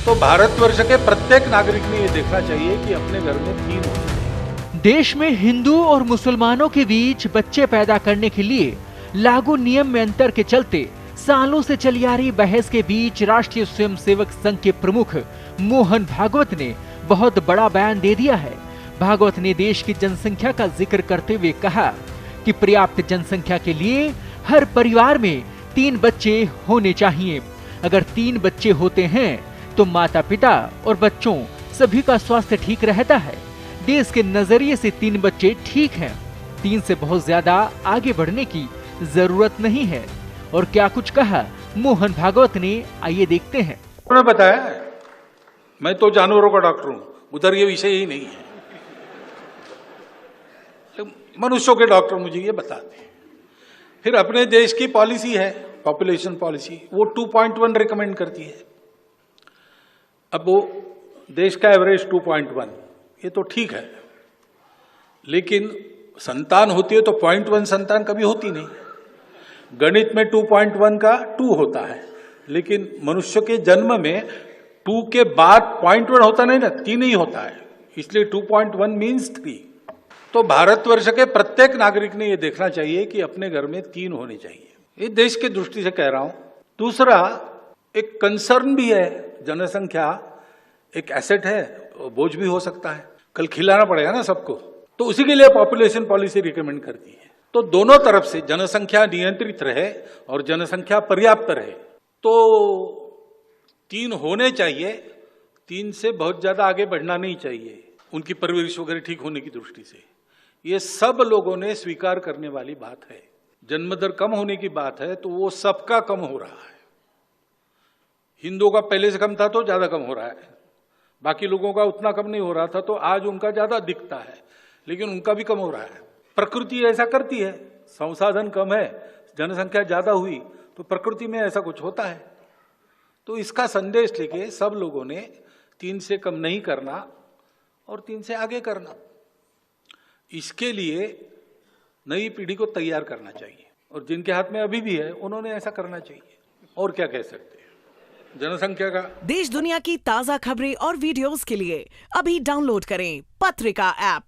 तो भारतवर्ष के प्रत्येक नागरिक ने ये देखना चाहिए कि अपने घर में 3 हो। देश में हिंदू और मुसलमानों के बीच बच्चे पैदा करने के लिए लागू नियम में अंतर के चलते सालों से चली आ रही बहस के बीच राष्ट्रीय स्वयंसेवक संघ के प्रमुख मोहन भागवत ने बहुत बड़ा बयान दे दिया है। भागवत ने देश की जनसंख्या का जिक्र करते हुए कहा कि पर्याप्त जनसंख्या के लिए हर परिवार में 3 बच्चे होने चाहिए। अगर 3 बच्चे होते हैं तो माता पिता और बच्चों सभी का स्वास्थ्य ठीक रहता है। देश के नजरिए से 3 बच्चे ठीक हैं। 3 से बहुत ज्यादा आगे बढ़ने की जरूरत नहीं है। और क्या कुछ कहा मोहन भागवत ने, आइए देखते हैं। उन्होंने बताया, मैं तो जानवरों का डॉक्टर हूं, उधर ये विषय ही नहीं है। मनुष्यों के डॉक्टर मुझे ये बताते हैं। फिर अपने देश की पॉलिसी है, पॉपुलेशन पॉलिसी, वो 2.1 रिकमेंड करती है। अब वो देश का एवरेज 2.1, ये तो ठीक है, लेकिन संतान होती है तो 0.1 संतान कभी होती नहीं। गणित में 2.1 का 2 होता है, लेकिन मनुष्य के जन्म में 2 के बाद 0.1 होता नहीं ना, 3 ही होता है, इसलिए 2.1 मीन्स 3। तो भारतवर्ष के प्रत्येक नागरिक ने यह देखना चाहिए कि अपने घर में 3 होने चाहिए। ये देश की दृष्टि से कह रहा हूं। दूसरा, एक कंसर्न भी है, जनसंख्या एक एसेट है, बोझ भी हो सकता है, कल खिलाना पड़ेगा ना सबको, तो उसी के लिए पॉपुलेशन पॉलिसी रिकमेंड करती है। तो दोनों तरफ से जनसंख्या नियंत्रित रहे और जनसंख्या पर्याप्त रहे, तो 3 होने चाहिए। 3 से बहुत ज्यादा आगे बढ़ना नहीं चाहिए, उनकी परवरिश वगैरह ठीक होने की दृष्टि से। ये सब लोगों ने स्वीकार करने वाली बात है। जन्मदर कम होने की बात है तो वो सबका कम हो रहा है। हिंदुओं का पहले से कम था तो ज्यादा कम हो रहा है, बाकी लोगों का उतना कम नहीं हो रहा था तो आज उनका ज्यादा दिखता है, लेकिन उनका भी कम हो रहा है। प्रकृति ऐसा करती है, संसाधन कम है, जनसंख्या ज्यादा हुई तो प्रकृति में ऐसा कुछ होता है। तो इसका संदेश लेके सब लोगों ने 3 से कम नहीं करना और 3 से आगे करना, इसके लिए नई पीढ़ी को तैयार करना चाहिए। और जिनके हाथ में अभी भी है उन्होंने ऐसा करना चाहिए। और क्या कह सकते हैं जनसंख्या का। देश दुनिया की ताजा खबरें और वीडियोस के लिए अभी डाउनलोड करें पत्रिका ऐप।